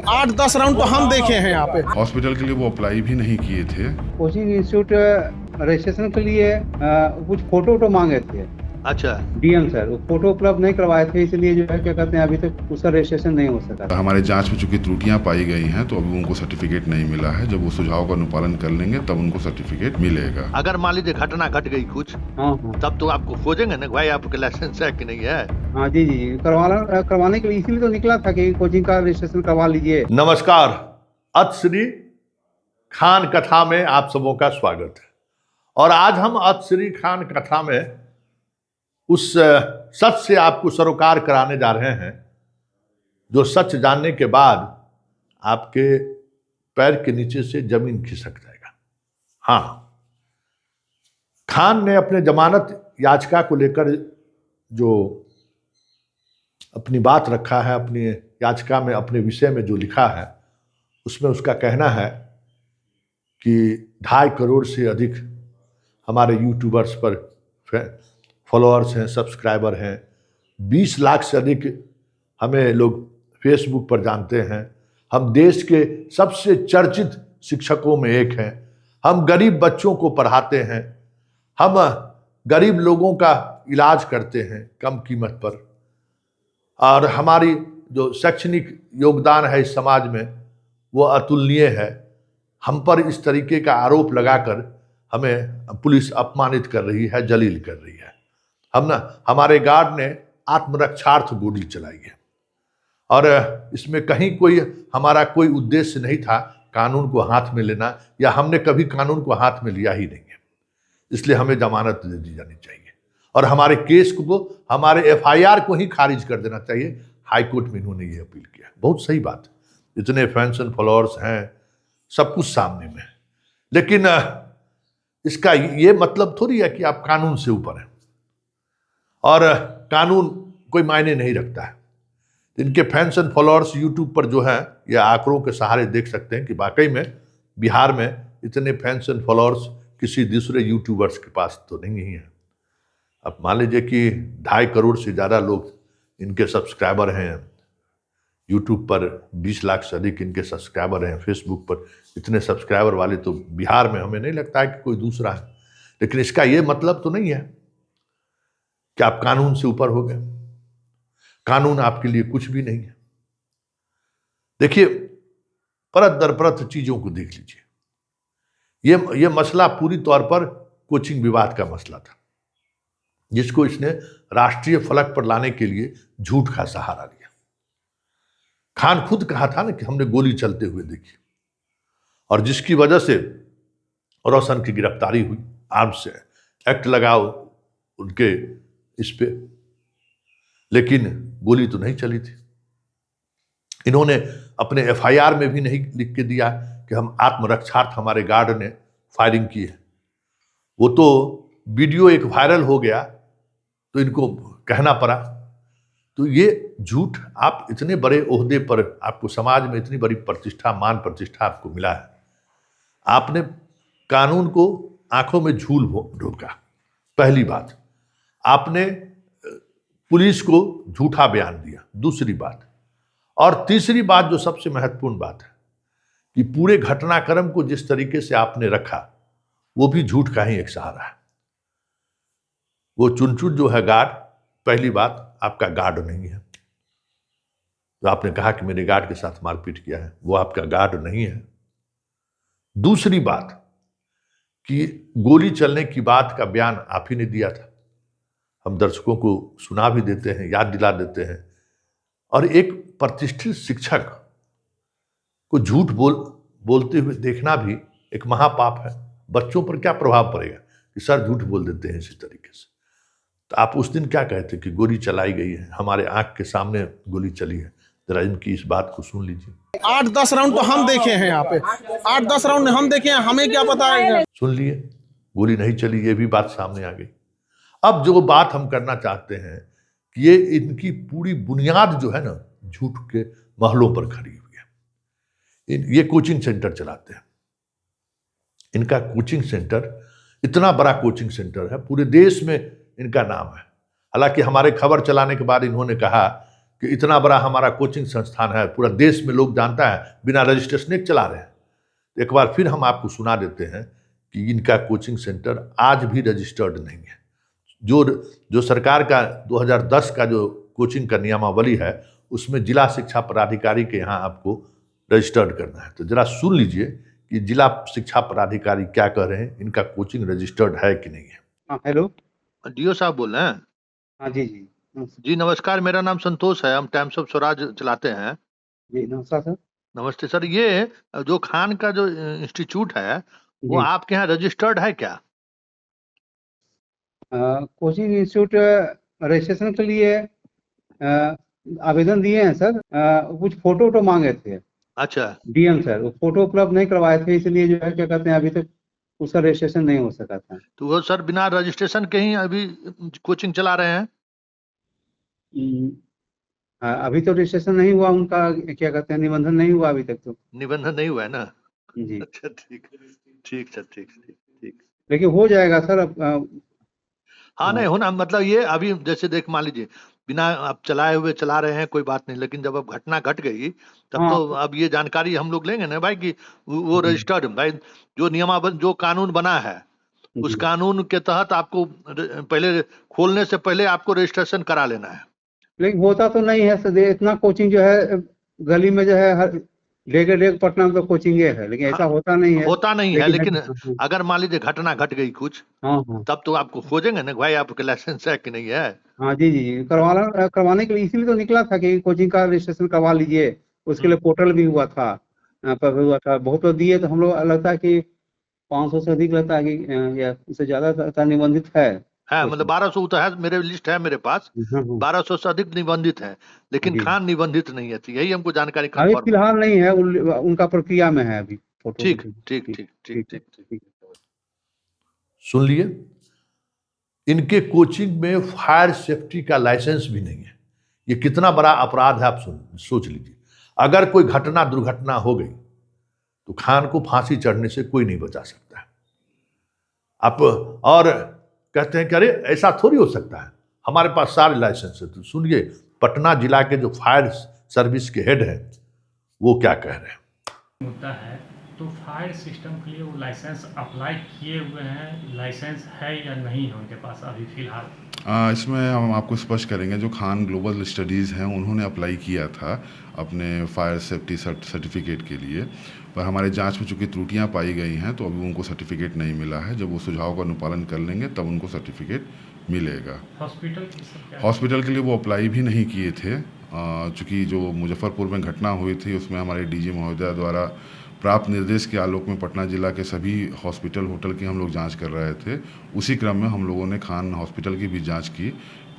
8-10 round तो हम देखे हैं यहाँ पे। हॉस्पिटल के लिए वो अप्लाई भी नहीं किए थे। कोचिंग इंस्टीट्यूट रजिस्ट्रेशन के लिए कुछ फोटो मांगे थे। अच्छा, डीएम सर वो फोटो उपलब्ध नहीं करवाए थे, इसलिए जो है क्या कहते हैं अभी तक उसका रजिस्ट्रेशन नहीं हो सका। हमारे जांच में चूंकि त्रुटियां पाई गई हैं तो अभी उनको सर्टिफिकेट नहीं मिला है। जब वो सुझाव का अनुपालन कर लेंगे तब उनको सर्टिफिकेट मिलेगा। अगर मान लीजिए घटना घट गई कुछ, हाँ तब तो आपको खोजेंगे ना भाई आपके लाइसेंस है कि नहीं है। हाँ जी करवाने के लिए इसीलिए तो निकला था कि कोचिंग का रजिस्ट्रेशन करवा लीजिए। नमस्कार, अतश्री खान कथा में आप सबों का स्वागत है। और आज हम अतश्री खान कथा में उस सच से आपको सरोकार कराने जा रहे हैं जो सच जानने के बाद आपके पैर के नीचे से जमीन खिसक जाएगा। हाँ, खान ने अपने जमानत याचिका को लेकर जो अपनी बात रखा है, अपनी याचिका में अपने विषय में जो लिखा है, उसमें उसका कहना है कि 2.5 करोड़ से अधिक हमारे यूट्यूबर्स पर फॉलोअर्स हैं, सब्सक्राइबर हैं। 20 लाख से अधिक हमें लोग फेसबुक पर जानते हैं। हम देश के सबसे चर्चित शिक्षकों में एक हैं। हम गरीब बच्चों को पढ़ाते हैं। हम गरीब लोगों का इलाज करते हैं कम कीमत पर। और हमारी जो शैक्षणिक योगदान है इस समाज में वो अतुलनीय है। हम पर इस तरीके का आरोप लगाकर हमें पुलिस अपमानित कर रही है, जलील कर रही है। हमारे गार्ड ने आत्मरक्षार्थ गोली चलाई है और इसमें कहीं हमारा कोई उद्देश्य नहीं था कानून को हाथ में लेना, या हमने कभी कानून को हाथ में लिया ही नहीं है। इसलिए हमें जमानत दे दी जानी चाहिए और हमारे केस को, हमारे एफआईआर को ही खारिज कर देना चाहिए। हाई कोर्ट में इन्होंने ये अपील किया। बहुत सही बात, इतने फैंस एंड फॉलोअर्स हैं, सब कुछ सामने में। लेकिन इसका ये मतलब थोड़ी है कि आप कानून से ऊपर हैं और कानून कोई मायने नहीं रखता है। इनके फैंस एंड फॉलोअर्स यूट्यूब पर जो है, ये आंकड़ों के सहारे देख सकते हैं कि वाकई में बिहार में इतने फैंस एंड फॉलोअर्स किसी दूसरे यूट्यूबर्स के पास तो नहीं ही है। अब मान लीजिए कि 2.5 करोड़ से ज़्यादा लोग इनके सब्सक्राइबर हैं यूट्यूब पर, 20 लाख से अधिक इनके सब्सक्राइबर हैं फेसबुक पर। इतने सब्सक्राइबर वाले तो बिहार में हमें नहीं लगता है कि कोई दूसरा है। लेकिन इसका ये मतलब तो नहीं है कि आप कानून से ऊपर हो गए। कानून आपके लिए कुछ भी नहीं है। देखिए, परत दर परत चीजों को देख लीजिए। ये मसला पूरी तौर पर कोचिंग विवाद का मसला था, जिसको इसने राष्ट्रीय फलक पर लाने के लिए झूठ का सहारा लिया। खान खुद कहा था ना कि हमने गोली चलते हुए देखी, और जिसकी वजह से रोशन की गिरफ्तारी हुई। आर्म्स एक्ट लगाओ उनके इस पे, लेकिन गोली तो नहीं चली थी। इन्होंने अपने एफआईआर में भी नहीं लिख के दिया कि हम आत्मरक्षार्थ हमारे गार्ड ने फायरिंग की है। वो तो वीडियो एक वायरल हो गया तो इनको कहना पड़ा। तो ये झूठ, आप इतने बड़े ओहदे पर, आपको समाज में इतनी बड़ी प्रतिष्ठा, मान प्रतिष्ठा आपको मिला है, आपने कानून को आंखों में झूल ढोका। पहली बात, आपने पुलिस को झूठा बयान दिया। दूसरी बात, और तीसरी बात जो सबसे महत्वपूर्ण बात है कि पूरे घटनाक्रम को जिस तरीके से आपने रखा वो भी झूठ का ही एक सहारा है। वो चुन जो है गार्ड, पहली बात आपका गार्ड नहीं है। तो आपने कहा कि मेरे गार्ड के साथ मारपीट किया है, वो आपका गार्ड नहीं है। दूसरी बात कि गोली चलने की बात का बयान आप ही ने दिया था। हम दर्शकों को सुना भी देते हैं, याद दिला देते हैं। और एक प्रतिष्ठित शिक्षक को झूठ बोलते हुए देखना भी एक महापाप है। बच्चों पर क्या प्रभाव पड़ेगा कि सर झूठ बोल देते हैं इसी तरीके से। तो आप उस दिन क्या कहते कि गोली चलाई गई है, हमारे आंख के सामने गोली चली है। जरा इनकी इस बात को सुन लीजिए। 8-10 राउंड तो हम देखे हैं यहाँ पे। 8-10 राउंड हम देखे हैं, हमें क्या पता है। सुन लिए, गोली नहीं चली, ये भी बात सामने आ गई। अब जो बात हम करना चाहते हैं कि ये इनकी पूरी बुनियाद जो है ना, झूठ के महलों पर खड़ी हुई है। ये कोचिंग सेंटर चलाते हैं। इनका कोचिंग सेंटर इतना बड़ा कोचिंग सेंटर है, पूरे देश में इनका नाम है। हालांकि हमारे खबर चलाने के बाद इन्होंने कहा कि इतना बड़ा हमारा कोचिंग संस्थान है, पूरा देश में लोग जानता है, बिना रजिस्ट्रेशन के चला रहे हैं। एक बार फिर हम आपको सुना देते हैं कि इनका कोचिंग सेंटर आज भी रजिस्टर्ड नहीं है। जो सरकार का 2010 का जो कोचिंग का नियमावली है, उसमें जिला शिक्षा पदाधिकारी के यहाँ आपको रजिस्टर्ड करना है। तो जरा सुन लीजिए कि जिला शिक्षा पदाधिकारी क्या कह रहे हैं, इनका कोचिंग रजिस्टर्ड है कि नहीं है। हाँ, हेलो। डीओ साहब बोल रहे हैं? हाँ जी जी जी नमस्कार, मेरा नाम संतोष है, हम टाइम्स ऑफ स्वराज चलाते हैं। जी नमस्कार सर। नमस्ते सर, ये जो खान का जो इंस्टीट्यूट है वो जी आपके यहाँ रजिस्टर्ड है क्या? कोचिंग इंस्टीट्यूट रजिस्ट्रेशन के लिए आवेदन दिए हैं सर। कुछ फोटो मांगे थे अच्छा, डीएम सर, वो फोटो उपलब्ध नहीं करवाए थे, इसलिए जो है क्या कहते हैं अभी तक उसका रजिस्ट्रेशन नहीं हो सका था। तो वो सर बिना रजिस्ट्रेशन के ही अभी कोचिंग चला रहे हैं? अभी तो रजिस्ट्रेशन नहीं हुआ उनका, क्या कहते हैं निबंधन नहीं हुआ अभी तक तो। निबंधन नहीं हुआ है ना? जी, अच्छा ठीक ठीक सर, ठीक ठीक ठीक। लेकिन हो जाएगा सर। अब हाँ नहीं होना मतलब ये अभी जैसे देख मान लीजिए बिना आप चलाए हुए चला रहे हैं कोई बात नहीं, लेकिन जब अब घटना घट गई तब हाँ। तो अब ये जानकारी हम लोग लेंगे ना भाई कि वो रजिस्टर्ड भाई, जो नियमावली जो कानून बना है उस जी। कानून के तहत आपको पहले खोलने से पहले आपको रजिस्ट्रेशन करा लेना है। लेकिन होता तो नहीं है सर, इतना कोचिंग जो है गली में जो है हर डेग पटना में तो कोचिंग है, लेकिन ऐसा होता नहीं है। होता नहीं है, लेकिन हाँ अगर मान लीजिए घटना घट गई कुछ हाँ तब तो आपको खोजेंगे ना भाई आपके लाइसेंस है कि नहीं है। हाँ जी जी जी, करवाने के लिए इसीलिए तो निकला था कि कोचिंग का रजिस्ट्रेशन करवा लीजिए। उसके लिए पोर्टल भी हुआ था, पर हुआ था बहुत तो दिए, तो हम लोग लगता है कि 500 से अधिक लगता है कि या उससे ज्यादा निबंधित है। मतलब 1200 तो है, मेरे लिस्ट है मेरे पास, 1200 से अधिक निबंधित है, लेकिन जी। खान निबंधित नहीं है। तो यही हमको जानकारी अभी कंफर्म। फिलहाल नहीं है, उनका प्रक्रिया में है अभी फोटो। ठीक ठीक ठीक ठीक ठीक ठीक। सुन लिए, इनके कोचिंग में फायर सेफ्टी का लाइसेंस भी नहीं है। ये कितना बड़ा अपराध है आप सोच लीजिए। अगर कोई घटना दुर्घटना हो गई तो खान को फांसी चढ़ने से कोई नहीं बचा सकता है। आप और कहते हैं कि अरे ऐसा थोड़ी हो सकता है, हमारे पास सारे लाइसेंस है। तो सुनिए, पटना जिला के जो फायर सर्विस के हेड हैं वो क्या कह रहे हैं। मुद्दा है तो फायर सिस्टम के लिए वो लाइसेंस अप्लाई किए हुए हैं, लाइसेंस है या नहीं है उनके पास अभी फिलहाल? इसमें हम आपको स्पष्ट करेंगे। जो खान ग्लोबल स्टडीज़ हैं उन्होंने अप्लाई किया था अपने फायर सेफ्टी सर्टिफिकेट के लिए, पर हमारे जांच में चूँकि त्रुटियां पाई गई हैं तो अभी उनको सर्टिफिकेट नहीं मिला है। जब वो सुझाव का अनुपालन कर लेंगे तब उनको सर्टिफिकेट मिलेगा। हॉस्पिटल के लिए वो अप्लाई भी नहीं किए थे, चूँकि जो मुजफ्फरपुर में घटना हुई थी उसमें हमारे डीजी महोदय द्वारा प्राप्त निर्देश के आलोक में पटना जिला के सभी हॉस्पिटल होटल की हम लोग जांच कर रहे थे। उसी क्रम में हम लोगों ने खान हॉस्पिटल की भी जांच की,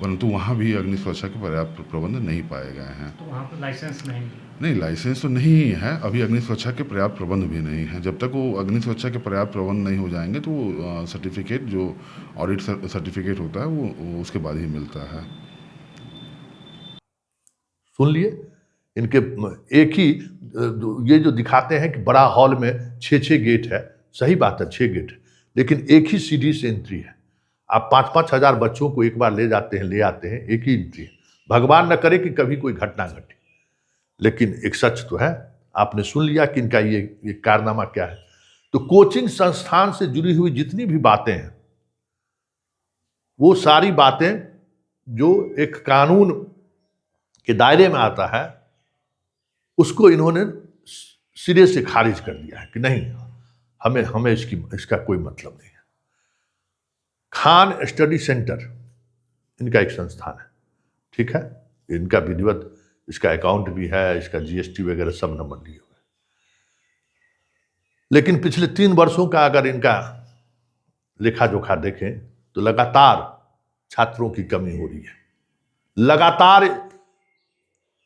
परंतु वहाँ भी अग्नि सुरक्षा के पर्याप्त प्रबंध नहीं पाए गए हैं। तो वहाँ पर लाइसेंस नहीं, लाइसेंस तो नहीं है अभी, अग्नि सुरक्षा के पर्याप्त प्रबंध भी नहीं है। जब तक वो अग्नि सुरक्षा के पर्याप्त प्रबंध नहीं हो जाएंगे तो वो सर्टिफिकेट जो ऑडिट सर्टिफिकेट होता है वो उसके बाद ही मिलता है। सुन लिए, इनके एक ही ये जो दिखाते हैं कि बड़ा हॉल में 6 गेट है, सही बात है 6 गेट है, लेकिन एक ही सीढ़ी से एंट्री है। आप 5-5 हजार बच्चों को एक बार ले जाते हैं, ले आते हैं, एक ही एंट्री है। भगवान न करे कि कभी कोई घटना घटे, लेकिन एक सच तो है। आपने सुन लिया कि इनका ये कारनामा क्या है। तो कोचिंग संस्थान से जुड़ी हुई जितनी भी बातें हैं वो सारी बातें जो एक कानून के दायरे में आता है उसको इन्होंने सिरे से खारिज कर दिया है कि नहीं, हमें इसका कोई मतलब नहीं है। खान स्टडी सेंटर इनका एक संस्थान है, ठीक है, इनका विधिवत इसका अकाउंट भी है, इसका जीएसटी वगैरह सब नंबर लिए हुए। लेकिन पिछले 3 वर्षों का अगर इनका लेखा जोखा देखें तो लगातार छात्रों की कमी हो रही है। लगातार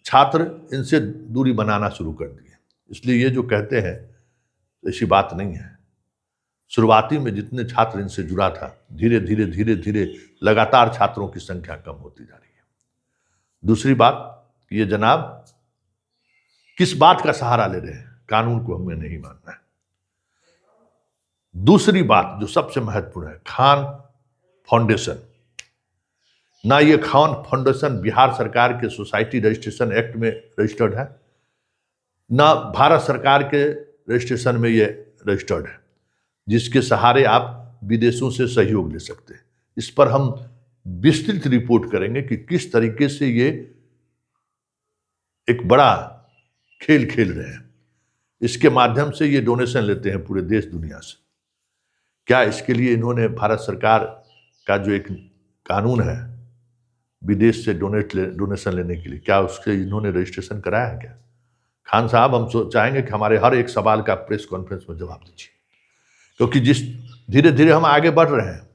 छात्र इनसे दूरी बनाना शुरू कर दिए। इसलिए ये जो कहते हैं ऐसी बात नहीं है। शुरुआती में जितने छात्र इनसे जुड़ा था, धीरे धीरे लगातार छात्रों की संख्या कम होती जा रही है। दूसरी बात, ये जनाब किस बात का सहारा ले रहे हैं, कानून को हमें नहीं मानना है। दूसरी बात जो सबसे महत्वपूर्ण है, खान फाउंडेशन, ना ये खान फाउंडेशन बिहार सरकार के सोसाइटी रजिस्ट्रेशन एक्ट में रजिस्टर्ड है, ना भारत सरकार के रजिस्ट्रेशन में ये रजिस्टर्ड है, जिसके सहारे आप विदेशों से सहयोग ले सकते हैं। इस पर हम विस्तृत रिपोर्ट करेंगे कि किस तरीके से ये एक बड़ा खेल खेल रहे हैं। इसके माध्यम से ये डोनेशन लेते हैं पूरे देश दुनिया से। क्या इसके लिए इन्होंने भारत सरकार का जो एक कानून है विदेश से डोनेशन लेने के लिए, क्या उससे इन्होंने रजिस्ट्रेशन कराया है क्या? खान साहब, हम चाहेंगे कि हमारे हर एक सवाल का प्रेस कॉन्फ्रेंस में जवाब दीजिए, क्योंकि जिस धीरे धीरे हम आगे बढ़ रहे हैं,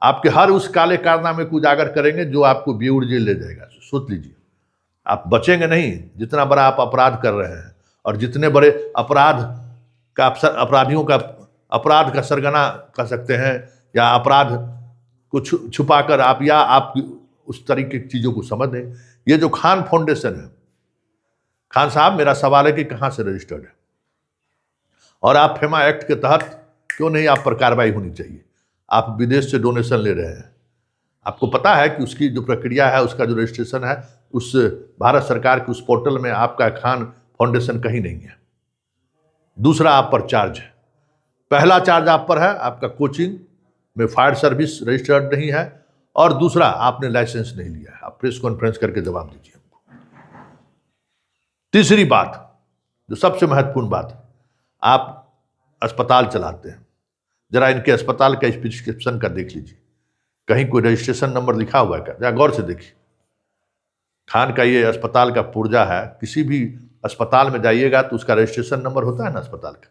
आपके हर उस काले कारनामे को उजागर करेंगे जो आपको बेउर जेल ले जाएगा। सोच लीजिए, आप बचेंगे नहीं। जितना बड़ा आप अपराध कर रहे हैं और जितने बड़े अपराधियों का अपराध का सरगना कह सकते हैं, या अपराध को छुपाकर आप उस तरीके की चीज़ों को समझ दें। ये जो खान फाउंडेशन है, खान साहब, मेरा सवाल है कि कहाँ से रजिस्टर्ड है, और आप फेमा एक्ट के तहत क्यों नहीं आप पर कार्रवाई होनी चाहिए? आप विदेश से डोनेशन ले रहे हैं, आपको पता है कि उसकी जो प्रक्रिया है, उसका जो रजिस्ट्रेशन है, उस भारत सरकार के उस पोर्टल में आपका खान फाउंडेशन कहीं नहीं है। दूसरा, आप पर चार्ज है। पहला चार्ज आप पर है, आपका कोचिंग में फायर सर्विस रजिस्टर्ड नहीं है, और दूसरा, आपने लाइसेंस नहीं लिया है। आप प्रेस कॉन्फ्रेंस करके जवाब दीजिए हमको। तीसरी बात, जो सबसे महत्वपूर्ण बात, आप अस्पताल चलाते हैं, जरा इनके अस्पताल का प्रिस्क्रिप्शन का देख लीजिए, कहीं कोई रजिस्ट्रेशन नंबर लिखा हुआ है क्या? जरा गौर से देखिए। खान का ये अस्पताल का पुर्जा है, किसी भी अस्पताल में जाइएगा तो उसका रजिस्ट्रेशन नंबर होता है ना अस्पताल का,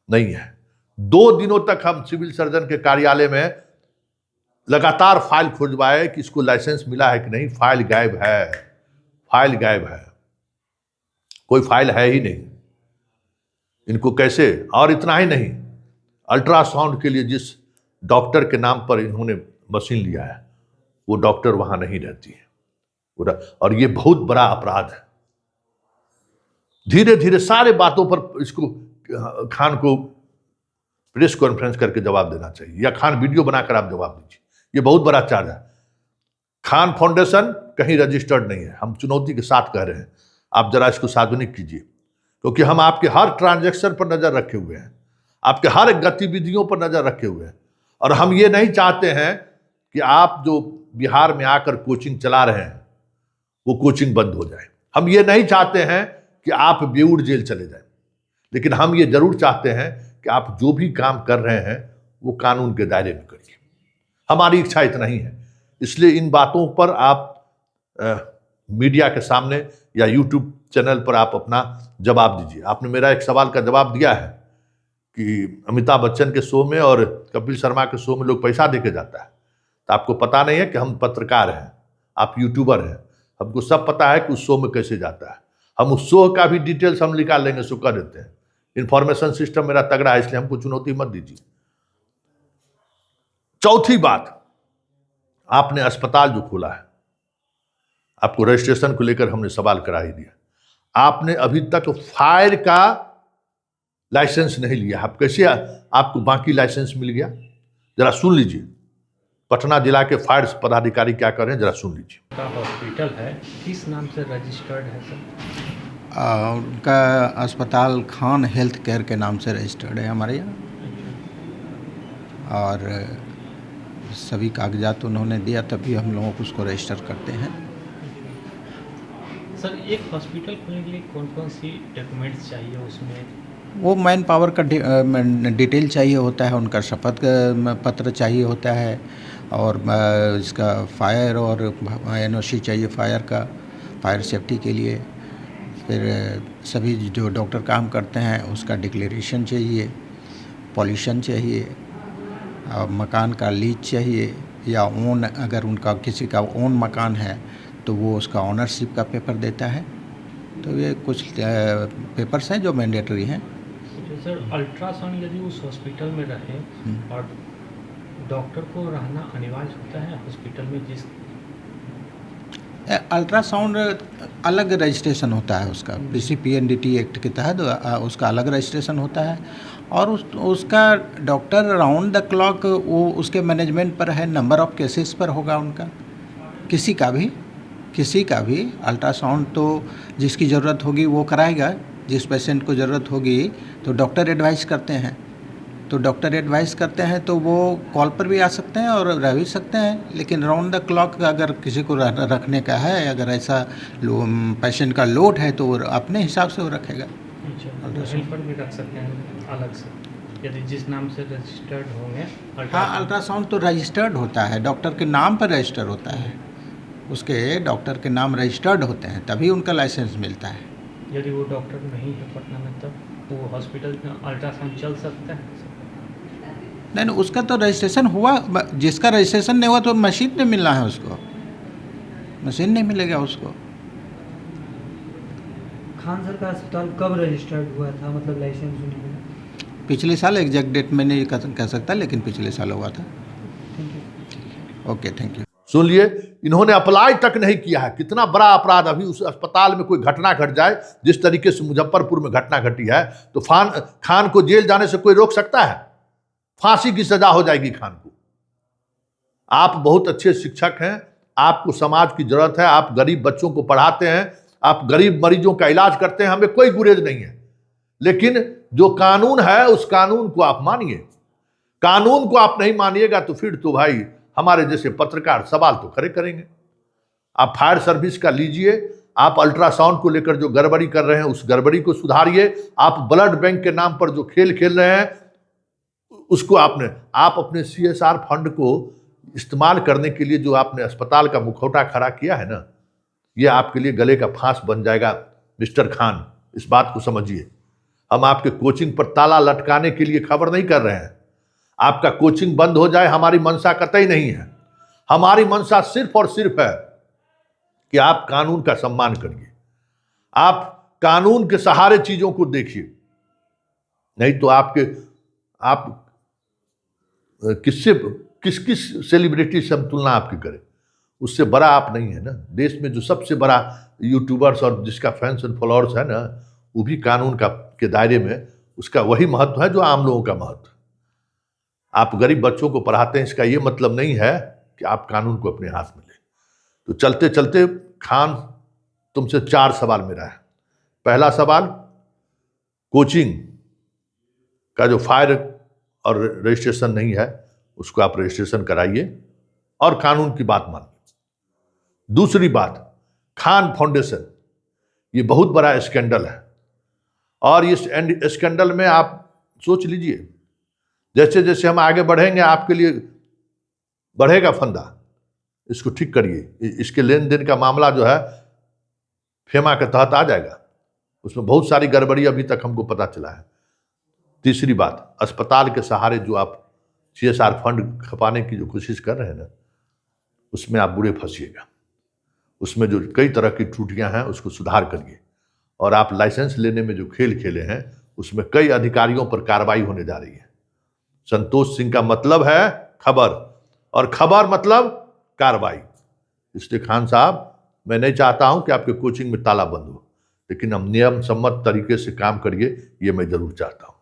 नहीं है। 2 दिनों तक हम सिविल सर्जन के कार्यालय में लगातार फाइल खोजवाए कि इसको लाइसेंस मिला है कि नहीं। फाइल गायब है, फाइल गायब है, कोई फाइल है ही नहीं। इनको कैसे? और इतना ही नहीं, अल्ट्रासाउंड के लिए जिस डॉक्टर के नाम पर इन्होंने मशीन लिया है, वो डॉक्टर वहां नहीं रहती है, और ये बहुत बड़ा अपराध है। धीरे धीरे सारे बातों पर इसको खान को प्रेस कॉन्फ्रेंस करके जवाब देना चाहिए, या खान वीडियो बनाकर आप जवाब दीजिए। ये बहुत बड़ा चार्ज है। खान फाउंडेशन कहीं रजिस्टर्ड नहीं है, हम चुनौती के साथ कह रहे हैं। आप जरा इसको सार्वजनिक कीजिए, क्योंकि हम आपके हर ट्रांजैक्शन पर नजर रखे हुए हैं, आपके हर गतिविधियों पर नजर रखे हुए हैं, और हम ये नहीं चाहते हैं कि आप जो बिहार में आकर कोचिंग चला रहे हैं वो कोचिंग बंद हो जाए। हम ये नहीं चाहते हैं कि आप बेउर जेल चले जाएं, लेकिन हम ये जरूर चाहते हैं कि आप जो भी काम कर रहे हैं वो कानून के दायरे में करिए। हमारी इच्छा इतना ही है। इसलिए इन बातों पर आप मीडिया के सामने या यूट्यूब चैनल पर आप अपना जवाब दीजिए। आपने मेरा एक सवाल का जवाब दिया है कि अमिताभ बच्चन के शो में और कपिल शर्मा के शो में लोग पैसा देके जाता है, तो आपको पता नहीं है कि हम पत्रकार हैं, आप यूट्यूबर हैं, हमको सब पता है कि उस शो में कैसे जाता है। हम उस शो का भी डिटेल्स हम निकाल लेंगे, सो कर देते हैं। इंफॉर्मेशन सिस्टम मेरा तगड़ा है, इसलिए हमको चुनौती मत दीजिए। चौथी बात, आपने अस्पताल जो खोला है, आपको रजिस्ट्रेशन को लेकर हमने सवाल करा ही दिया। आपने अभी तक फायर का लाइसेंस नहीं लिया, आप कैसे आपको बाकी लाइसेंस मिल गया? जरा सुन लीजिए, पटना जिला के फायर पदाधिकारी क्या कर रहे हैं, जरा सुन लीजिए। हॉस्पिटल है, किस नाम से रजिस्टर्ड है सर? उनका अस्पताल खान हेल्थ केयर के नाम से रजिस्टर्ड है हमारे यहाँ, और सभी कागजात उन्होंने दिया, तभी हम लोगों को उसको रजिस्टर करते हैं। सर, एक हॉस्पिटल खोलने के लिए कौन कौन सी डॉक्यूमेंट्स चाहिए उसमें? वो मैन पावर का डिटेल चाहिए होता है, उनका शपथ पत्र चाहिए होता है, और इसका फायर और एनओसी चाहिए फायर का, फायर सेफ्टी के लिए। फिर सभी जो डॉक्टर काम करते हैं उसका डिक्लेरेशन चाहिए, पॉल्यूशन चाहिए, मकान का लीज चाहिए, या ओन, अगर उनका किसी का ओन मकान है तो वो उसका ऑनरशिप का पेपर देता है। तो ये कुछ पेपर्स हैं जो मैंडेटरी हैं। तो सर, अल्ट्रासाउंड यदि उस हॉस्पिटल में रहे और डॉक्टर को रहना अनिवार्य होता है हॉस्पिटल में? जिस अल्ट्रासाउंड अलग रजिस्ट्रेशन होता है उसका, PCPNDT एक्ट के तहत उसका अलग रजिस्ट्रेशन होता है, और उसका डॉक्टर राउंड द क्लॉक वो उसके मैनेजमेंट पर है, नंबर ऑफ केसेस पर होगा उनका। किसी का भी अल्ट्रासाउंड तो जिसकी ज़रूरत होगी वो कराएगा। जिस पेशेंट को ज़रूरत होगी तो डॉक्टर एडवाइस करते हैं, तो वो कॉल पर भी आ सकते हैं और रह भी सकते हैं। लेकिन राउंड द क्लॉक अगर किसी को रखने का है, अगर ऐसा पेशेंट का लोड है तो वो अपने हिसाब से वो रखेगा। हेल्पर भी रख सकते हैं अलग से, यदि जिस नाम से रजिस्टर्ड होंगे। हाँ, अल्ट्रासाउंड तो रजिस्टर्ड होता है, डॉक्टर के नाम पर रजिस्टर होता है, उसके डॉक्टर के नाम रजिस्टर्ड होते हैं तभी उनका लाइसेंस मिलता है। यदि वो डॉक्टर नहीं है पटना में तब वो हॉस्पिटल में अल्ट्रासाउंड चल सकता है? नहीं, उसका तो रजिस्ट्रेशन हुआ, जिसका रजिस्ट्रेशन नहीं हुआ तो मशीन नहीं मिलना है उसको, मशीन नहीं मिलेगा उसको। खान सर का अस्पताल कब रजिस्टर्ड हुआ था, मतलब लाइसेंस होने में? पिछले साल, एग्जैक्ट डेट में नहीं कह सकता, लेकिन पिछले साल हुआ था। Okay, thank you. सुन लिए, इन्होंने अप्लाई तक नहीं किया है। कितना बड़ा अपराध। अभी उस अस्पताल में कोई घटना घट जाए, जिस तरीके से मुजफ्फरपुर में घटना घटी है, तो खान को जेल जाने से कोई रोक सकता है? फांसी की सजा हो जाएगी खान को। आप बहुत अच्छे शिक्षक हैं, आपको समाज की जरूरत है, आप गरीब बच्चों को पढ़ाते हैं, आप गरीब मरीजों का इलाज करते हैं, हमें कोई गुरेज नहीं है। लेकिन जो कानून है उस कानून को आप मानिए। कानून को आप नहीं मानिएगा तो फिर तो भाई हमारे जैसे पत्रकार सवाल तो खड़े करेंगे। आप फायर सर्विस का लीजिए, आप अल्ट्रासाउंड को लेकर जो गड़बड़ी कर रहे हैं उस गड़बड़ी को सुधारिए। आप ब्लड बैंक के नाम पर जो खेल खेल रहे हैं उसको आप अपने CSR फंड को इस्तेमाल करने के लिए जो आपने अस्पताल का मुखौटा खड़ा किया है ना, ये आपके लिए गले का फांस बन जाएगा। मिस्टर खान, इस बात को समझिए। हम आपके कोचिंग पर ताला लटकाने के लिए खबर नहीं कर रहे हैं। आपका कोचिंग बंद हो जाए हमारी मंशा कतई नहीं है। हमारी मंशा सिर्फ और सिर्फ है कि आप कानून का सम्मान करिए, आप कानून के सहारे चीजों को देखिए। नहीं तो आप किस सेलिब्रिटी से हम तुलना आपकी करें? उससे बड़ा आप नहीं है ना। देश में जो सबसे बड़ा यूट्यूबर्स और जिसका फैंस एंड फॉलोअर्स है ना, वो भी कानून के दायरे में उसका वही महत्व है जो आम लोगों का महत्व। आप गरीब बच्चों को पढ़ाते हैं, इसका ये मतलब नहीं है कि आप कानून को अपने हाथ में लें। तो चलते चलते खान, तुमसे 4 सवाल मेरा है। पहला सवाल, कोचिंग का जो फायर और रजिस्ट्रेशन नहीं है उसको आप रजिस्ट्रेशन कराइए और कानून की बात मानिए। दूसरी बात, खान फाउंडेशन, ये बहुत बड़ा स्कैंडल है और इस स्कैंडल में आप सोच लीजिए, जैसे जैसे हम आगे बढ़ेंगे आपके लिए बढ़ेगा फंदा। इसको ठीक करिए। इसके लेन देन का मामला जो है फेमा के तहत आ जाएगा, उसमें बहुत सारी गड़बड़ी अभी तक हमको पता चला है। तीसरी बात, अस्पताल के सहारे जो आप CSR फंड खपाने की जो कोशिश कर रहे हैं ना, उसमें आप बुरे फंसिएगा। उसमें जो कई तरह की त्रुटियां हैं उसको सुधार करिए। और आप लाइसेंस लेने में जो खेल खेले हैं उसमें कई अधिकारियों पर कार्रवाई होने जा रही है। संतोष सिंह का मतलब है खबर, और खबर मतलब कार्रवाई। इसलिए खान साहब, मैं नहीं चाहता हूं कि आपके कोचिंग में ताला बंद हो, लेकिन हम नियम सम्मत तरीके से काम करिए, ये मैं जरूर चाहता हूं।